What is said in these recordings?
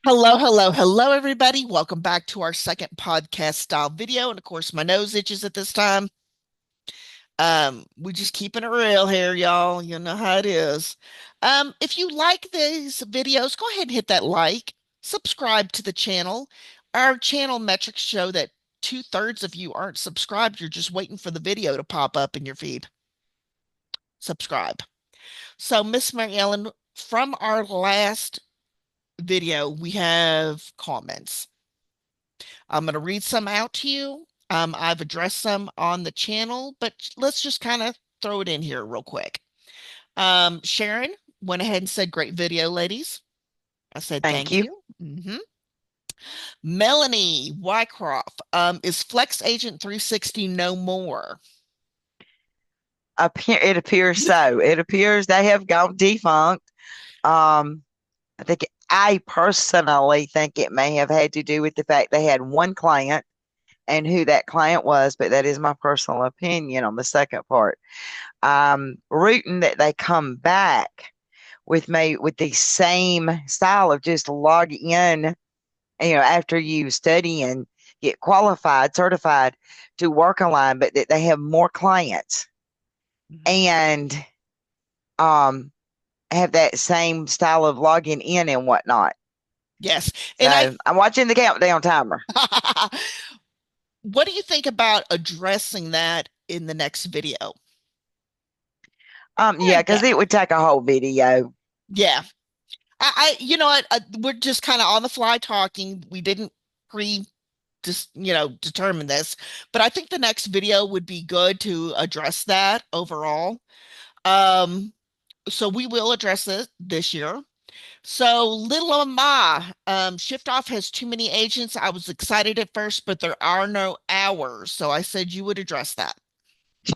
Hello, hello, hello, everybody. Welcome back to our second podcast style video. And of course, my nose itches at this time. We just keeping it real here, y'all. You know how it is. If you like these videos, go ahead and hit that like, subscribe to the channel. Our channel metrics show that two-thirds of you aren't subscribed. You're just waiting for the video to pop up in your feed. Subscribe. So, Miss Mary Ellen, from our last video, we have comments. I'm going to read some out to you. I've addressed some on the channel, but let's just kind of throw it in here real quick. Sharon went ahead and said, "Great video, ladies." I said, Thank "Thank you. you." Melanie Wycroft, is Flex Agent 360 no more? It appears so. It appears they have gone defunct. Um, I personally think it may have had to do with the fact they had one client and who that client was, but that is my personal opinion on the second part. Rooting that they come back with the same style of just log in, after you study and get qualified, certified to work online, but that they have more clients Mhm. and um have that same style of logging in and whatnot. Yes. And So I'm watching the countdown timer. what do you think about addressing that in the next video? Yeah, Yeah. because it would take a whole video. Yeah. You know what? We're just kind of on the fly talking. We didn't pre just, determine this, but I think the next video would be good to address that overall. Um, so we will address it this year. So Little Ma, Shift Off has too many agents. I was excited at first, but there are no hours. So I said you would address that.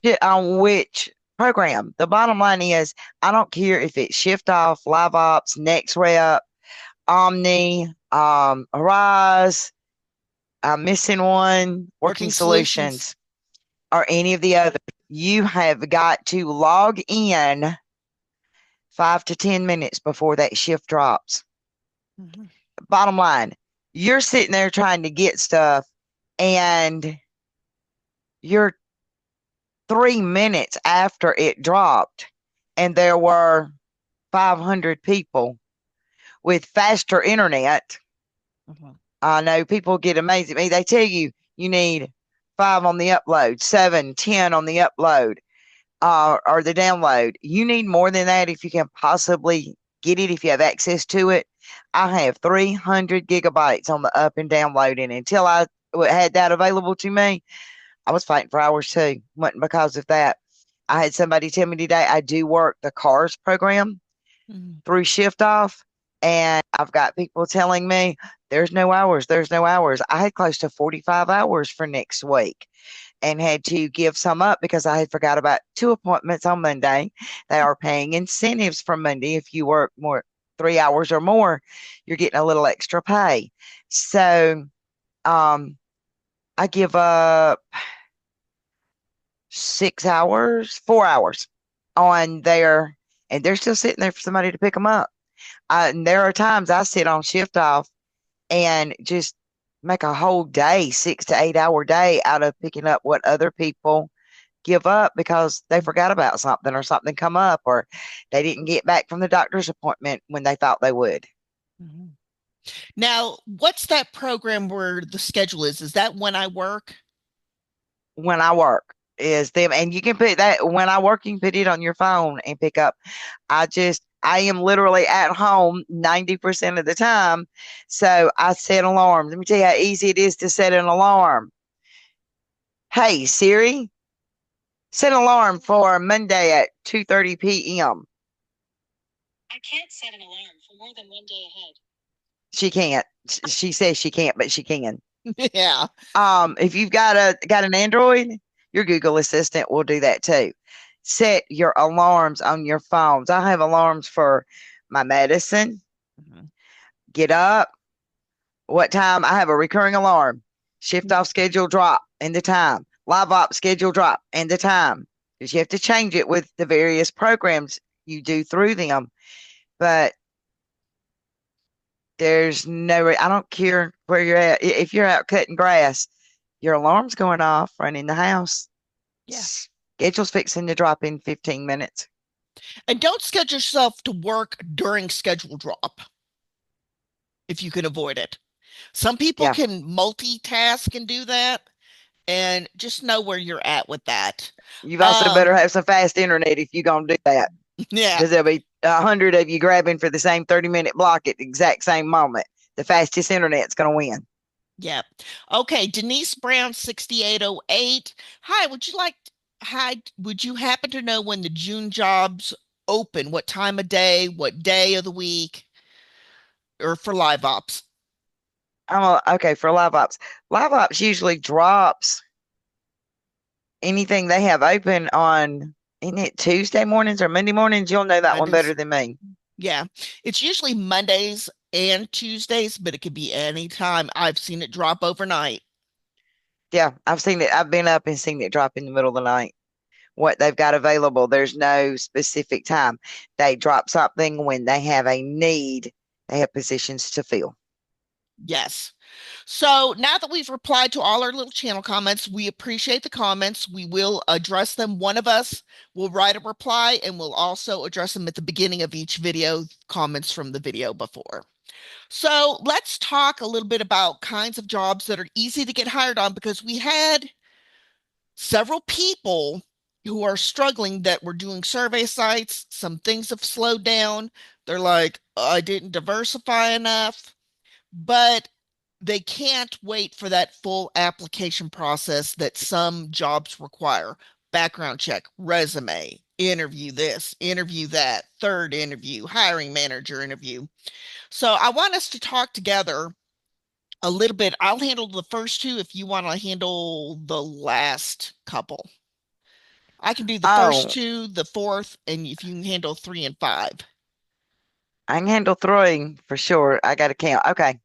Shit on which program. The bottom line is, I don't care if it's Shift Off, Live Ops, Next Rep, Omni, Arise, I'm missing one, Working Working Solutions. Solutions, or any of the other. You have got to log in 5 to 10 minutes before that shift drops. Mhm. Bottom line, you're sitting there trying to get stuff and you're 3 minutes after it dropped, and there were 500 people with faster internet. Mhm. I know people get amazed at me. They tell you you need 5 on the upload, 7, 10 on the upload, or the download. You need more than that if you can possibly get it, if you have access to it. I have 300 gigabytes on the up and download, and until I had that available to me, I was fighting for hours too. Wasn't because of that. I had somebody tell me today I do work the cars program Mhm. through shift off, and I've got people telling me there's no hours, there's no hours. I had close to 45 hours for next week and had to give some up because I had forgot about 2 appointments on Monday. They are paying incentives for Monday. If you work more 3 hours or more, you're getting a little extra pay. So um I give up 6 hours, 4 hours on there, and they're still sitting there for somebody to pick them up. And there are times I sit on shift off and just make a whole day, 6 to 8 hour day out of picking up what other people give up because they forgot about something or something come up or they didn't get back from the doctor's appointment when they thought they would. Mhm. Now, what's that program where the schedule is? Is that when I work? When I work is them, and you can put that when I work, you can put it on your phone and pick up. I am literally at home 90% of the time. So I set alarms. Let me tell you how easy it is to set an alarm. Hey Siri, set an alarm for Monday at 2:30 p.m. I can't set an alarm for more than one day ahead. She can't. She says she can't, but she can. Yeah. If you've got an Android, your Google Assistant will do that too. Set your alarms on your phones. I have alarms for my medicine, Mhm. get up, what time. I have a recurring alarm, shift off schedule drop and the time, live op schedule drop and the time. Because you have to change it with the various programs you do through them. But There's no, I don't care where you're at. If you're out cutting grass, your alarm's going off, running the house. Yeah. Schedule's fixing to drop in 15 minutes. And don't schedule yourself to work during schedule drop if you can avoid it. Some people Yeah. can multitask and do that, and just know where you're at with that. You've also Um, better have some fast internet if you're going to do that, yeah, because there'll be 100 of you grabbing for the same 30-minute block at the exact same moment. The fastest internet's going to win. yeah. Okay, Denise Brown 6808. Hi, would you happen to know when the June jobs open? What time of day, what day of the week, or for live ops? Okay, for live ops. Live ops usually drops anything they have open on, isn't it Tuesday mornings or Monday mornings? You'll know that one Mondays. better than me. Yeah. It's usually Mondays and Tuesdays, but it could be any time. I've seen it drop overnight. Yeah, I've seen it. I've been up and seen it drop in the middle of the night. What they've got available, there's no specific time. They drop something when they have a need, they have positions to fill. Yes. So now that we've replied to all our little channel comments, we appreciate the comments. We will address them. One of us will write a reply and we'll also address them at the beginning of each video, comments from the video before. So let's talk a little bit about kinds of jobs that are easy to get hired on because we had several people who are struggling that were doing survey sites. Some things have slowed down. They're like, I didn't diversify enough, but they can't wait for that full application process that some jobs require. Background check, resume, interview this, interview that, third interview, hiring manager interview. So I want us to talk together a little bit. I'll handle the first two if you want to handle the last couple. I can do the first Oh, two, the fourth, and if you can handle three and five. I can handle three for sure. I got to count. Okay, go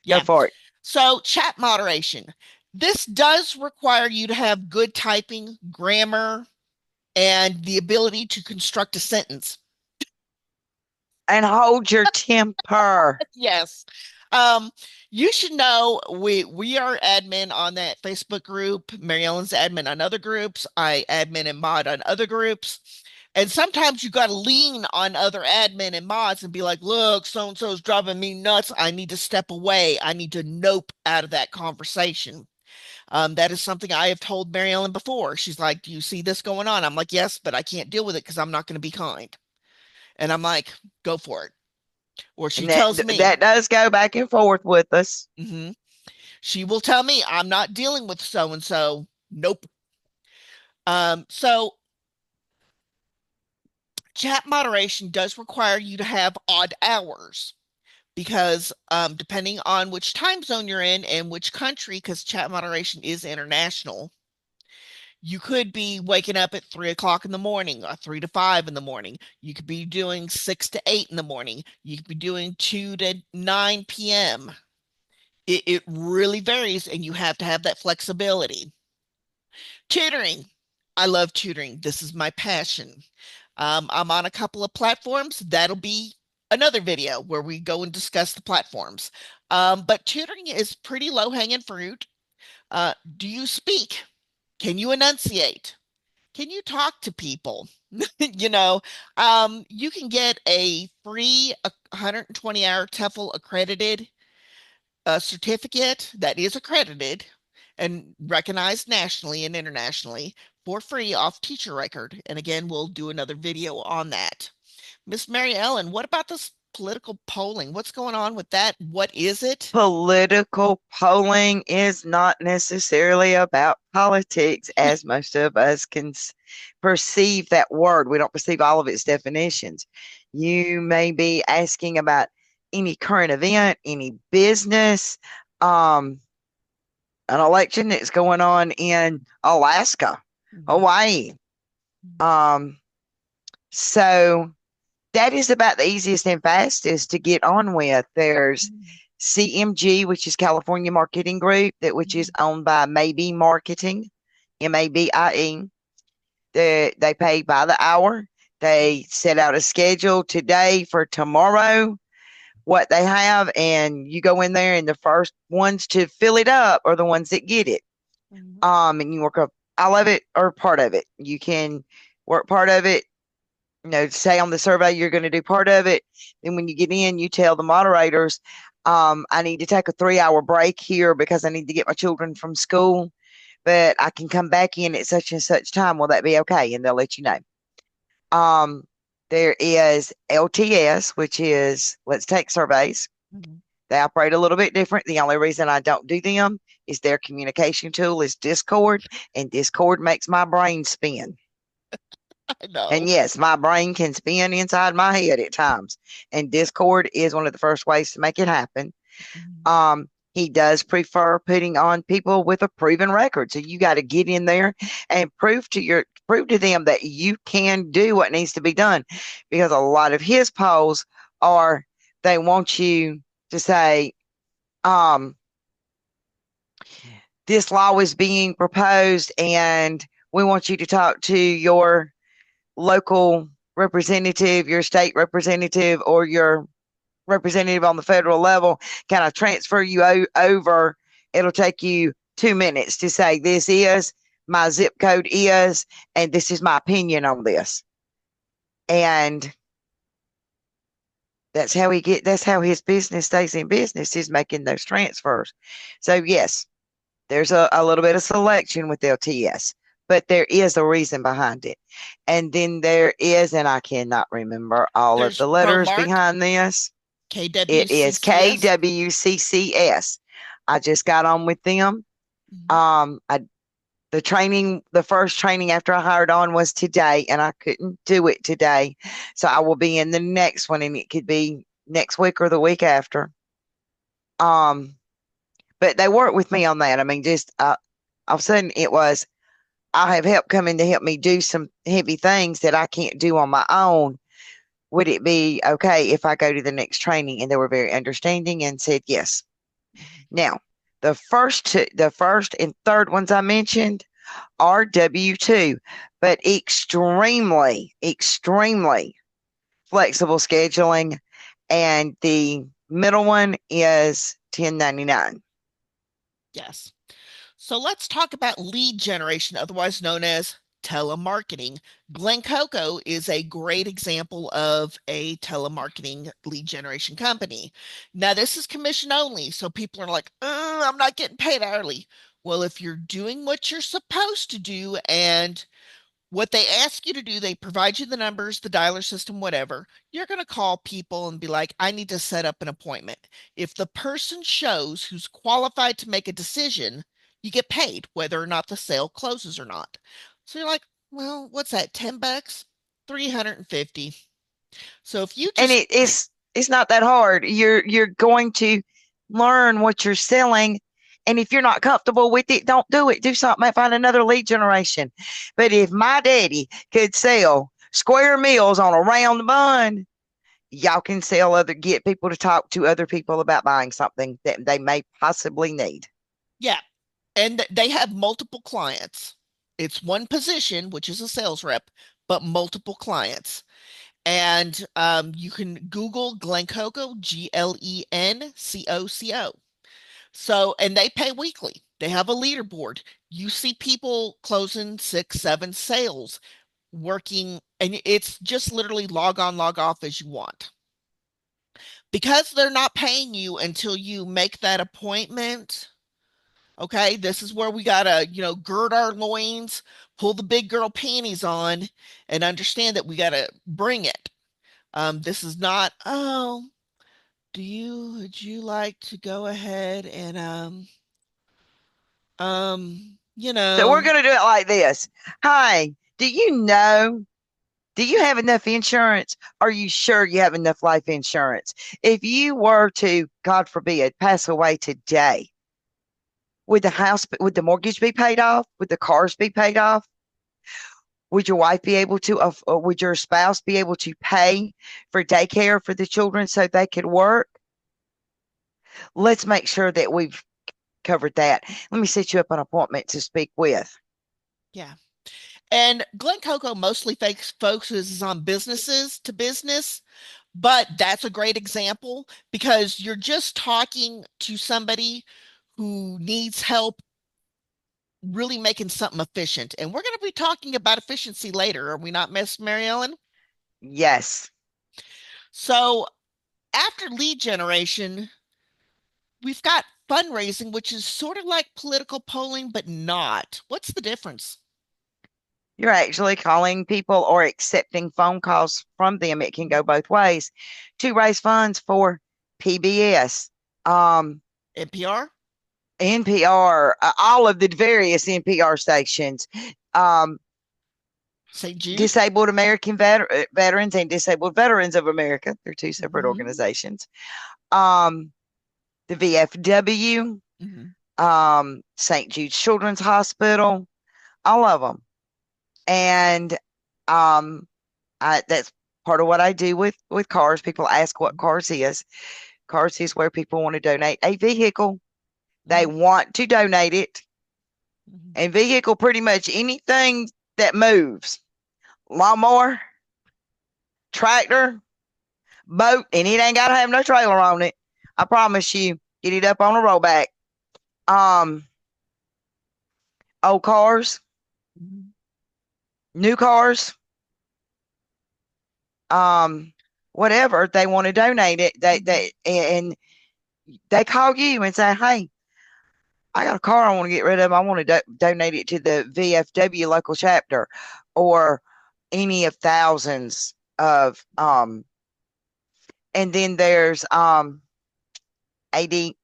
Yeah. for it. So, chat moderation. This does require you to have good typing, grammar, and the ability to construct a sentence. And hold your temper. Yes. Um, you should know we are admin on that Facebook group. Mary Ellen's admin on other groups. I admin and mod on other groups. And sometimes you got to lean on other admin and mods and be like, look, so and so is driving me nuts. I need to step away. I need to nope out of that conversation. That is something I have told Mary Ellen before. She's like, do you see this going on? I'm like, yes, but I can't deal with it because I'm not going to be kind. And I'm like, go for it. Or she And that tells me, that does go back and forth with us. mhm. She will tell me I'm not dealing with so and so. Nope. So chat moderation does require you to have odd hours because depending on which time zone you're in and which country, because chat moderation is international, you could be waking up at 3 o'clock in the morning or 3 to 5 in the morning. You could be doing 6 to 8 in the morning. You could be doing 2 to 9 p.m. It really varies, and you have to have that flexibility. Tutoring. I love tutoring. This is my passion. I'm on a couple of platforms. That'll be another video where we go and discuss the platforms. But tutoring is pretty low hanging fruit. Do you speak? Can you enunciate? Can you talk to people? You know, you can get a free 120-hour TEFL accredited certificate that is accredited and recognized nationally and internationally for free off Teacher Record. And again, we'll do another video on that. Miss Mary Ellen, what about this political polling? What's going on with that? What is it? Political polling is not necessarily about politics, as most of us can perceive that word. We don't perceive all of its definitions. You may be asking about any current event, any business, um, an election that's going on in Alaska, Hawaii. Um, so that is about the easiest and fastest to get on with. There's CMG, which is California Marketing Group, which is owned by Maybe Marketing, MABIE. They pay by the hour. They set out a schedule today for tomorrow. what they have, and you go in there, and the first ones to fill it up are the ones that get it. Mhm. And you work up all of it or part of it. You can work part of it. Say on the survey you're going to do part of it. Then when you get in, you tell the moderators, I need to take a 3 hour break here because I need to get my children from school, but I can come back in at such and such time. Will that be okay? And they'll let you know. Um, there is LTS, which is Let's Take Surveys. Mhm. They operate a little bit different. The only reason I don't do them is their communication tool is Discord, and Discord makes my brain spin. I And know. yes, my brain can spin inside my head at times. And Discord is one of the first ways to make it happen. Mhm. He does prefer putting on people with a proven record. So you got to get in there and prove to them that you can do what needs to be done. Because a lot of his polls are they want you to say, um, this law is being proposed and we want you to talk to your local representative, your state representative, or your representative on the federal level. Can I transfer you over? It'll take you 2 minutes to say, this is my zip code is, and this is my opinion on this. And that's how his business stays in business, is making those transfers. So yes, there's a little bit of selection with LTS, but there is a reason behind it. And then there is, and I cannot remember all of There's the letters ProMark, behind this. It is KWCCS. KWCCS. I just got on with them. Mhm. I the first training after I hired on was today, and I couldn't do it today, so I will be in the next one, and it could be next week or the week after. Um, but they worked with me on that. I mean, just all of a sudden it was, I have help coming to help me do some heavy things that I can't do on my own. Would it be okay if I go to the next training? And they were very understanding and said yes. Now, the first and third ones I mentioned are W-2, but extremely flexible scheduling. And the middle one is 1099. Yes. So let's talk about lead generation, otherwise known as telemarketing. Glen Coco is a great example of a telemarketing lead generation company. Now, this is commission only, so people are like, I'm not getting paid hourly. Well, if you're doing what you're supposed to do and what they ask you to do, they provide you the numbers, the dialer system, whatever. You're going to call people and be like, I need to set up an appointment. If the person shows who's qualified to make a decision, you get paid whether or not the sale closes or not. So you're like, well, what's that? $10? 350. So if you And just it's not that hard. You're going to learn what you're selling. And if you're not comfortable with it, don't do it. Do something, find another lead generation. But if my daddy could sell square meals on a round bun, y'all can get people to talk to other people about buying something that they may possibly need. yeah, and they have multiple clients. It's one position, which is a sales rep, but multiple clients. And you can Google Glencoco, Glencoco. So, and they pay weekly. They have a leaderboard. You see people closing 6, 7 sales, working, and it's just literally log on, log off as you want. Because they're not paying you until you make that appointment. Okay, this is where we gotta, gird our loins, pull the big girl panties on, and understand that we gotta bring it. This is not, oh, would you like to go ahead and um, you So we're know, going to do it like this. Hi, do you have enough insurance? Are you sure you have enough life insurance? If you were to, God forbid, pass away today, would the mortgage be paid off? Would the cars be paid off? Would your wife be able to, or would your spouse be able to pay for daycare for the children so they could work? Let's make sure that we've covered that. Let me set you up an appointment to speak with. yeah. And Glen Coco mostly focuses on businesses to business, But that's a great example because you're just talking to somebody who needs help really making something efficient. And we're going to be talking about efficiency later. Are we not, Miss Mary Ellen? Yes. So after lead generation, we've got fundraising, which is sort of like political polling, but not. What's the difference? You're actually calling people or accepting phone calls from them. It can go both ways to raise funds for PBS, um, NPR, NPR, all of the various NPR stations, um, St. Jude. Disabled American Veterans and Disabled Veterans of America. They're two separate Mhm. organizations. Um, the VFW, Mhm. St. Jude's Children's Hospital, all of them. And um, that's part of what I do with cars. People ask what cars is. Cars is where people want to donate a vehicle. They Mhm. want to donate it. Mhm. And vehicle, pretty much anything that moves, lawnmower, tractor, boat, and it ain't got to have no trailer on it. I promise you, get it up on a rollback. Um, Old cars, Mhm. new cars, um, whatever they want to donate it. Mhm. And they call you and say, "Hey, I got a car I want to get rid of. I want to donate it to the VFW local chapter, or any of thousands of And then there's AD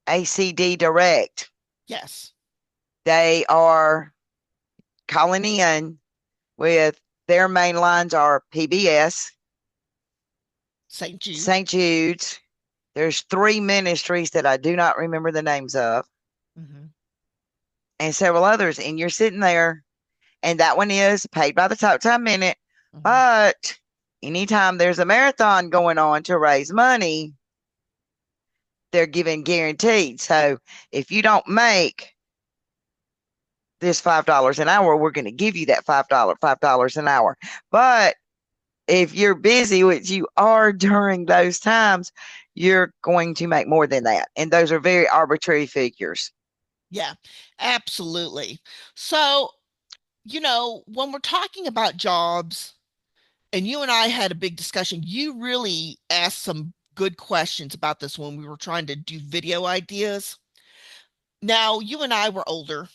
ACD Direct. Yes. They are calling in with their main lines are PBS, St. Jude. St. Jude's. There's three ministries that I do not remember the names of, Mhm. and several others. And you're sitting there, and that one is paid by the talk time minute. Mhm. But anytime there's a marathon going on to raise money, they're giving guaranteed. So if you don't make this $5 an hour, we're going to give you that $5 an hour. But if you're busy, which you are during those times, you're going to make more than that. And those are very arbitrary figures. Yeah, absolutely. So, when we're talking about jobs, and you and I had a big discussion, you really asked some good questions about this when we were trying to do video ideas. Now, you and I were older.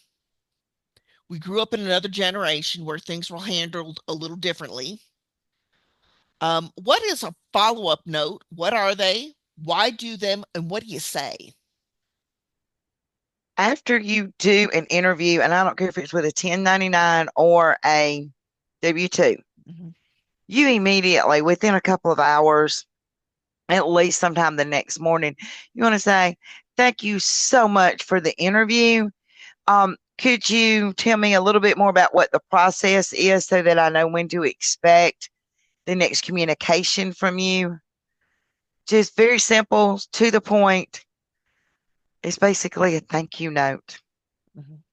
We grew up in another generation where things were handled a little differently. What is a follow-up note? What are they? Why do them? And what do you say? After you do an interview, and I don't care if it's with a 1099 or a W 2, Mhm. you immediately, within a couple of hours, at least sometime the next morning, you want to say, "Thank you so much for the interview. Could you tell me a little bit more about what the process is so that I know when to expect the next communication from you?" Just very simple, to the point. It's basically a thank you note. Mhm.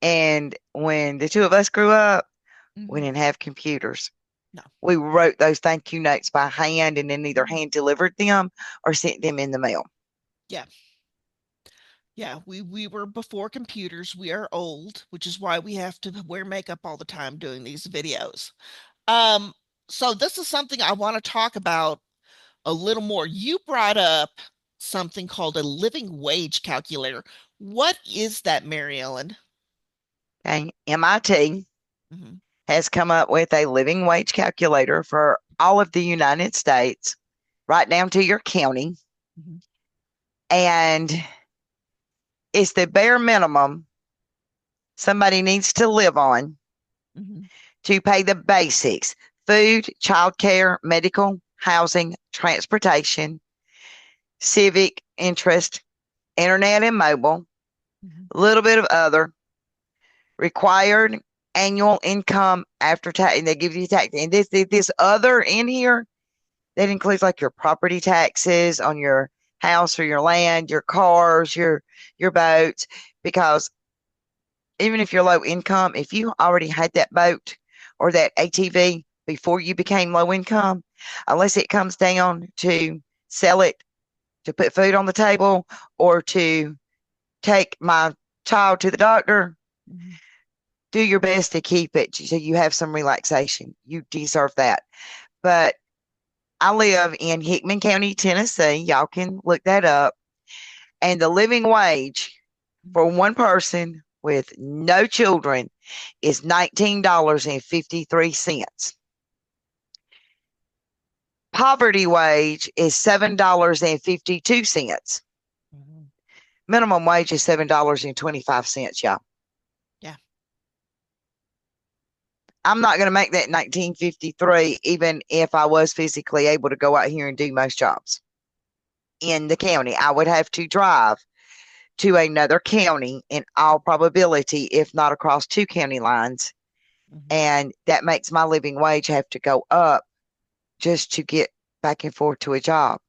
And when the two of us grew up, we Mhm. didn't have computers. No. We wrote those thank you notes by hand and then either Mhm. hand delivered them or sent them in the mail. Yeah. Yeah, we were before computers. We are old, which is why we have to wear makeup all the time doing these videos. Um, so this is something I want to talk about a little more. You brought up something called a living wage calculator. What is that, Mary Ellen? Okay. MIT Mhm. has come up with a living wage calculator for all of the United States, right down to your county. Mhm. And it's the bare minimum somebody needs to live on Mhm. to pay the basics: food, childcare, medical, housing, transportation, civic interest, internet and mobile, Mhm. a little bit of other required annual income after tax. And they give you tax. And this other in here that includes like your property taxes on your house or your land, your cars, your boats. Because even if you're low income, if you already had that boat or that ATV before you became low income, unless it comes down to sell it to put food on the table or to take my child to the doctor. Mhm. Do your best to keep it so you have some relaxation. You deserve that. But I live in Hickman County, Tennessee. Y'all can look that up. And the living wage for one person with no children is $19.53. Poverty wage is $7.52. Mhm. Minimum wage is $7.25, y'all. Yeah. I'm not going to make that 1953 even if I was physically able to go out here and do most jobs in the county. I would have to drive to another county in all probability, if not across two county lines. Mhm. And that makes my living wage have to go up just to get back and forth to a job.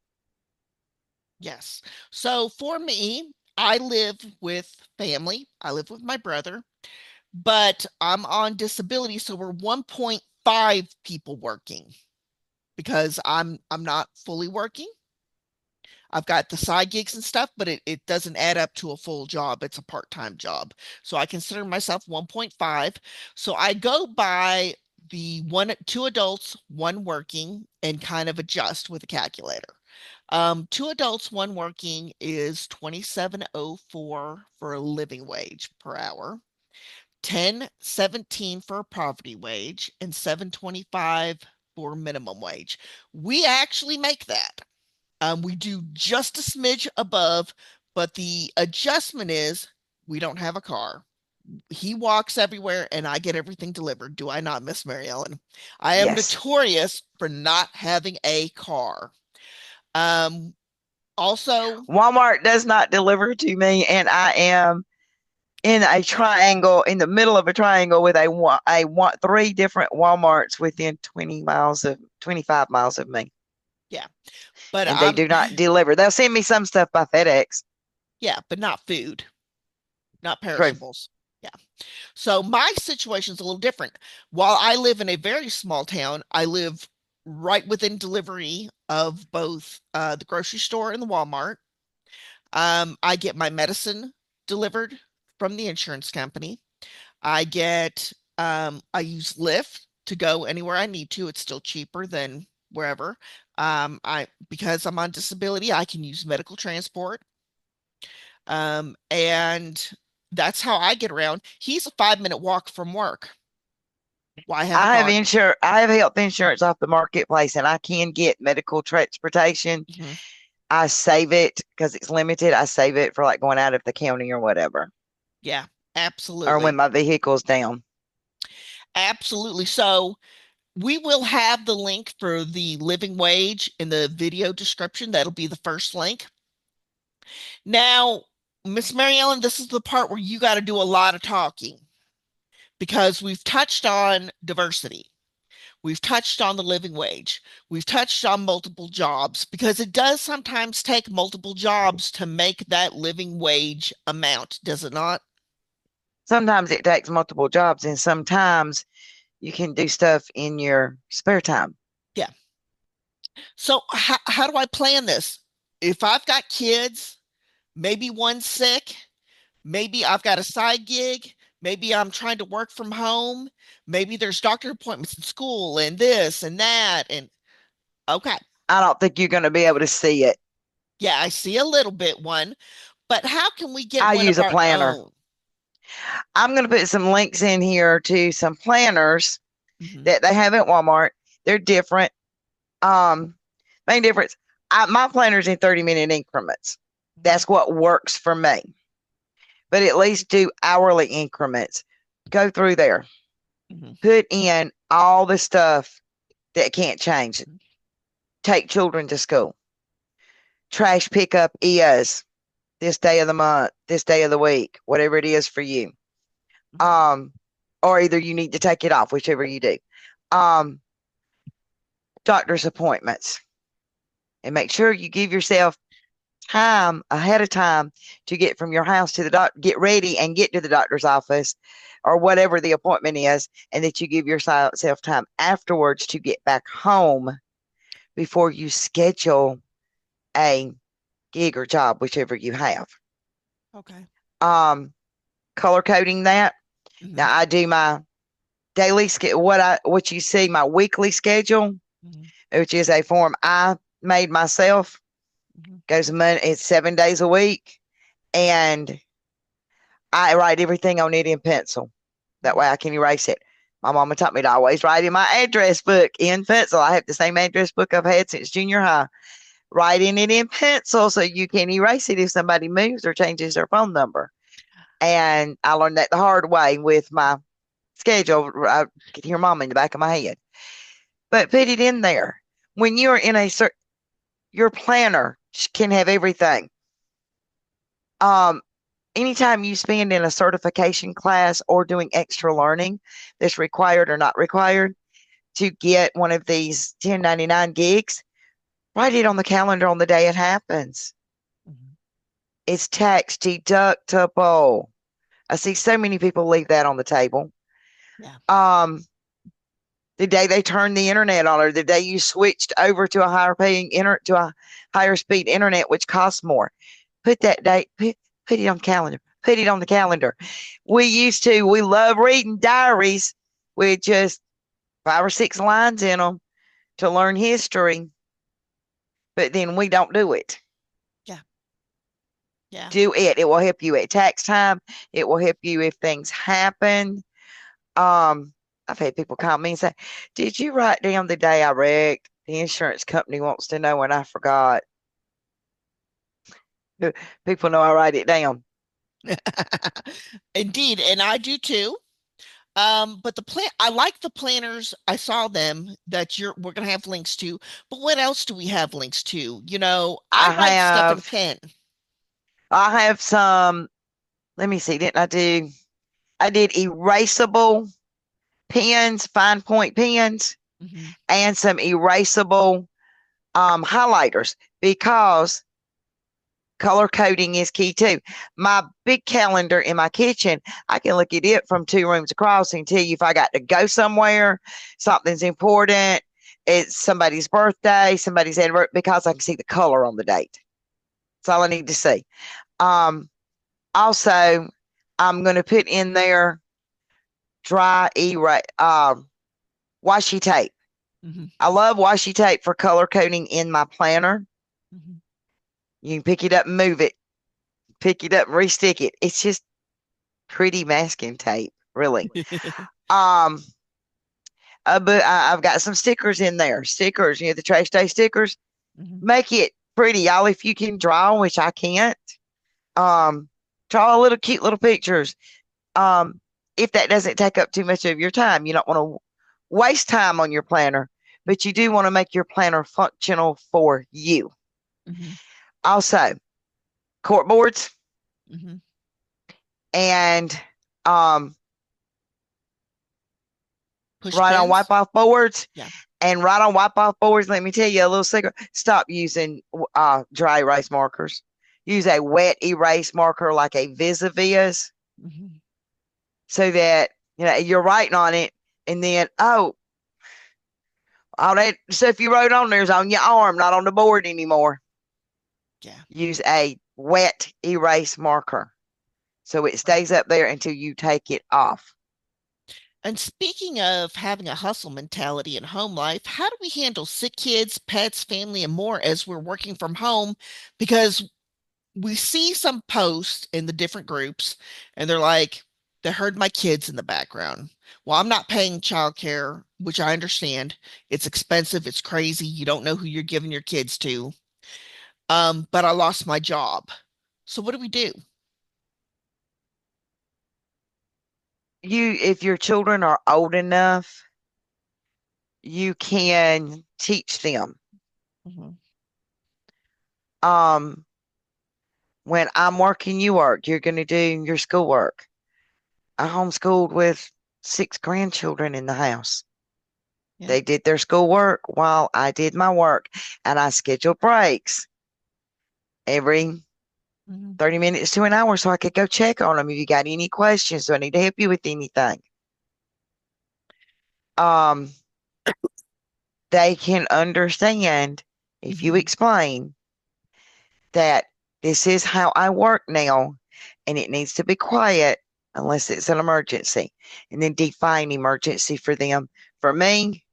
Yes. So for me, I live with family. I live with my brother, but I'm on disability, so we're 1.5 people working because I'm not fully working. I've got the side gigs and stuff, but it doesn't add up to a full job. It's a part-time job. So I consider myself 1.5. So I go by the one, two adults, one working, and kind of adjust with a calculator. Two adults, one working is 27.04 for a living wage per hour, 10.17 for a poverty wage, and 7.25 for minimum wage. We actually make that. We do just a smidge above, but the adjustment is we don't have a car. He walks everywhere and I get everything delivered. Do I not, Miss Mary Ellen? I am Yes. notorious for not having a car. Um, Also, Walmart does not deliver to me, and I am in a triangle, in the middle of a triangle with three different Walmarts within 25 miles of me, yeah, but and they do not deliver. They'll send me some stuff by FedEx. yeah, but not food, not True. perishables. Yeah. So my situation is a little different. While I live in a very small town, I live right within delivery of both the grocery store and the Walmart. I get my medicine delivered from the insurance company. I use Lyft to go anywhere I need to. It's still cheaper than wherever. Because I'm on disability, I can use medical transport. And that's how I get around. He's a 5-minute walk from work. Why have a I have car? insur I have health insurance off the marketplace, and I can get medical transportation. Mhm. I save it because it's limited. I save it for like going out of the county or whatever, Yeah, or when absolutely. my vehicle's down. Absolutely. So we will have the link for the living wage in the video description. That'll be the first link. Now, Miss Mary Ellen, this is the part where you got to do a lot of talking because we've touched on diversity. We've touched on the living wage. We've touched on multiple jobs because it does sometimes take multiple jobs to make that living wage amount, does it not? Sometimes it takes multiple jobs, and sometimes you can do stuff in your spare time. Yeah. So how do I plan this? If I've got kids, maybe one's sick, maybe I've got a side gig, maybe I'm trying to work from home, maybe there's doctor appointments in school and this and that. And okay, I don't think you're going to be able to see it. yeah, I see a little bit one, but how can we get I one use of a our planner. own? I'm going to put some links in here to some planners Mhm. that they have at Walmart. They're different. Um, Main difference. My planner's in 30-minute increments. That's what works for me. But at least do hourly increments. Go through there. Mhm. Put in all the stuff that can't change. Take children to school. Trash pickup is this day of the month, this day of the week, whatever it is for you. Mhm. Um, or either you need to take it off, whichever you do. Um, Doctor's appointments, and make sure you give yourself time ahead of time to get from your house to the doctor, get ready and get to the doctor's office, or whatever the appointment is, and that you give yourself time afterwards to get back home before you schedule a gig or job, whichever you have. Okay. Um, Color coding that. Hmm. Now I do my daily what you see my weekly schedule, Hmm. which is a form I made myself. Hmm. Goes Monday, it's 7 days a week, and I write everything on it in pencil. That way I can erase it. My mama taught me to always write in my address book in pencil. I have the same address book I've had since junior high. Writing it in pencil so you can erase it if somebody moves or changes their phone number. And I learned that the hard way with my schedule. I could hear mama in the back of my head. But put it in there. When you're in your planner can have everything. Um, Anytime you spend in a certification class or doing extra learning that's required or not required to get one of these 1099 gigs, write it on the calendar on the day it happens. Hmm. It's tax deductible. I see so many people leave that on the table. Yeah. Um, the day they turned the internet on, or the day you switched over to a higher speed internet, which costs more. Put that date. Put it on the calendar. Put it on the calendar. We love reading diaries with just 5 or 6 lines in them to learn history, but then we don't do it. Yeah. Yeah. Do it. It will help you at tax time. It will help you if things happen. Um, I've had people call me and say, "Did you write down the day I wrecked? The insurance company wants to know when I forgot." People know I write it down. Indeed, and I do too. But I like the planners. I saw them that we're gonna have links to. But what else do we have links to? I I write stuff in have pen. I have some. Let me see. Didn't I do? I did erasable pens, fine point pens, Hmm. and some erasable highlighters because color coding is key too. My big calendar in my kitchen, I can look at it from 2 rooms across and tell you if I got to go somewhere, something's important, it's somebody's birthday, somebody's anniversary, because I can see the color on the date. That's all I need to see. Um, Also, I'm going to put in there dry erase, washi tape. Hmm. I love washi tape for color coding in my planner. Hmm. You can pick it up and move it, pick it up and restick it. It's just pretty masking tape, really. Um, but I've got some stickers in there. Stickers, the trash day stickers. Hmm. Make it pretty, y'all. If you can draw, which I can't, um, draw little cute little pictures. Um, if that doesn't take up too much of your time, you don't want to waste time on your planner, but you do want to make your planner functional for you. Hmm. Also, cork boards Hmm. and um, Push write on wipe pins. off boards. Yeah. And write on wipe off boards. Let me tell you a little secret. Stop using dry erase markers. Use a wet erase marker like a Vis-a-Vis Hmm. so that you're writing on it, and then all that stuff you wrote on there is on your arm, not on the board anymore. Yeah. Use a wet erase marker so it Right. stays up there until you take it off. And speaking of having a hustle mentality in home life, how do we handle sick kids, pets, family, and more as we're working from home? Because we see some posts in the different groups and they're like, they heard my kids in the background. Well, I'm not paying childcare, which I understand. It's expensive, it's crazy. You don't know who you're giving your kids to. But I lost my job. So what do we do? If your children are old enough, you can teach them. Mhm. Um, when I'm working, you work. You're going to do your schoolwork. I homeschooled with 6 grandchildren in the house. Yeah. They did their schoolwork while I did my work, and I scheduled breaks every Mhm. 30 minutes to an hour so I could go check on them. If you got any questions, do I need to help you with anything? Um, they can understand if you Mhm. explain that this is how I work now and it needs to be quiet unless it's an emergency. And then define emergency for them. For me,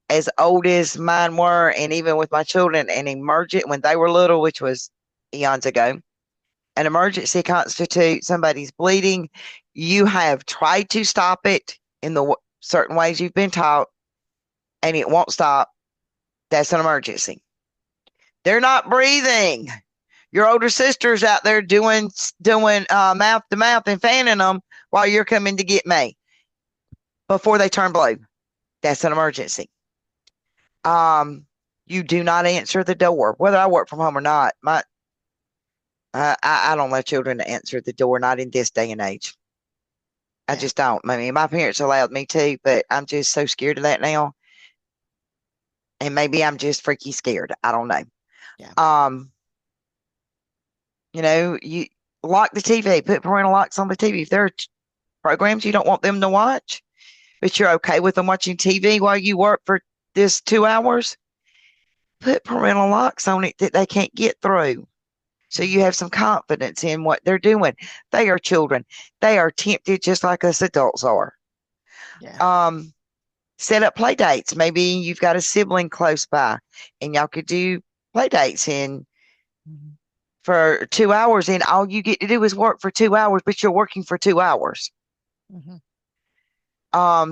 as old as mine were, and even with my children, an emergent when they were little, which was eons ago, an emergency constitutes somebody's bleeding. You have tried to stop it in the certain ways you've been taught, and it won't stop. That's an emergency. They're not breathing. Your older sister's out there doing mouth to mouth and fanning them while you're coming to get me before they turn blue. That's an emergency. Um, you do not answer the door, whether I work from home or not. I don't let children answer the door, not in this day and age. I Yeah. just don't. I mean, my parents allowed me to, but I'm just so scared of that now. And maybe I'm just freaky scared. I don't know. Yeah. Um, you lock the TV, put parental locks on the TV. If there are programs you don't want them to watch, but you're okay with them watching TV while you work for this 2 hours, put parental locks on it that they can't get through. So you Mhm. have some confidence in what they're doing. They are children. They are tempted just like us adults are. Yeah. Um, set up play dates. Maybe you've got a sibling close by and y'all could do play dates in Mhm. for 2 hours and all you get to do is work for 2 hours, but you're working for 2 hours. Mhm.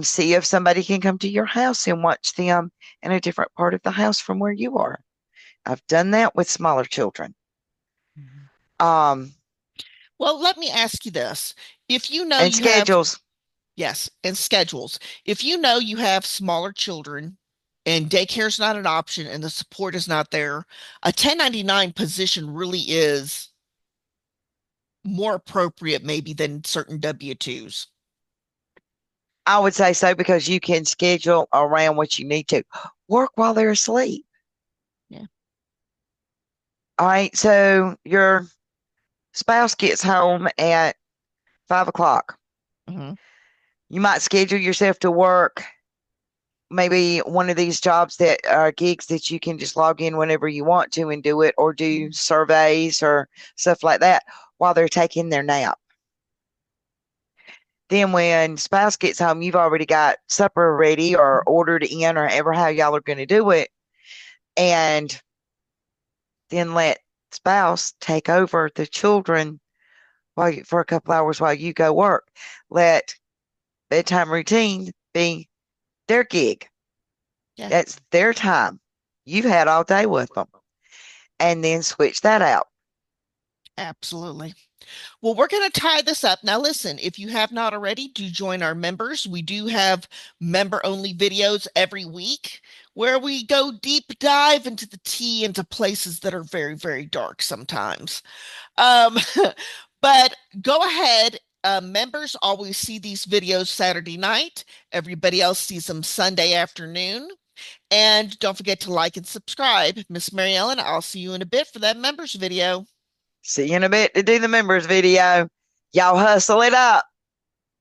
See if somebody can come to your house and watch them in a different part of the house from where you are. I've done that with smaller children. Mhm. Um, Well, let me ask you this. If you know and you have, schedules. yes, and schedules, if you know you have smaller children and daycare is not an option and the support is not there, a 1099 position really is more appropriate maybe than certain W-2s. I would say so because you can schedule around what you need to. Work while they're asleep. Yeah. All right. So your spouse gets home at 5 o'clock. Hmm. You might schedule yourself to work maybe one of these jobs that are gigs that you can just log in whenever you want to and do it, or do surveys or stuff like that while they're taking their nap. Then when spouse gets home, you've already got supper ready or ordered in or ever how y'all are going to do it. And then let spouse take over the children for a couple hours while you go work. Let bedtime routine be their gig. Yeah, That's their time. You've had all day with them. And then switch that out. absolutely. Well, we're going to tie this up. Now, listen, if you have not already, do join our members. We do have member only videos every week where we go deep dive into the tea into places that are very, very dark sometimes. Um, but go ahead. Members always see these videos Saturday night. Everybody else sees them Sunday afternoon. And don't forget to like and subscribe. Miss Mary Ellen, I'll see you in a bit for that members video. See you in a bit to do the members video. Y'all hustle it up.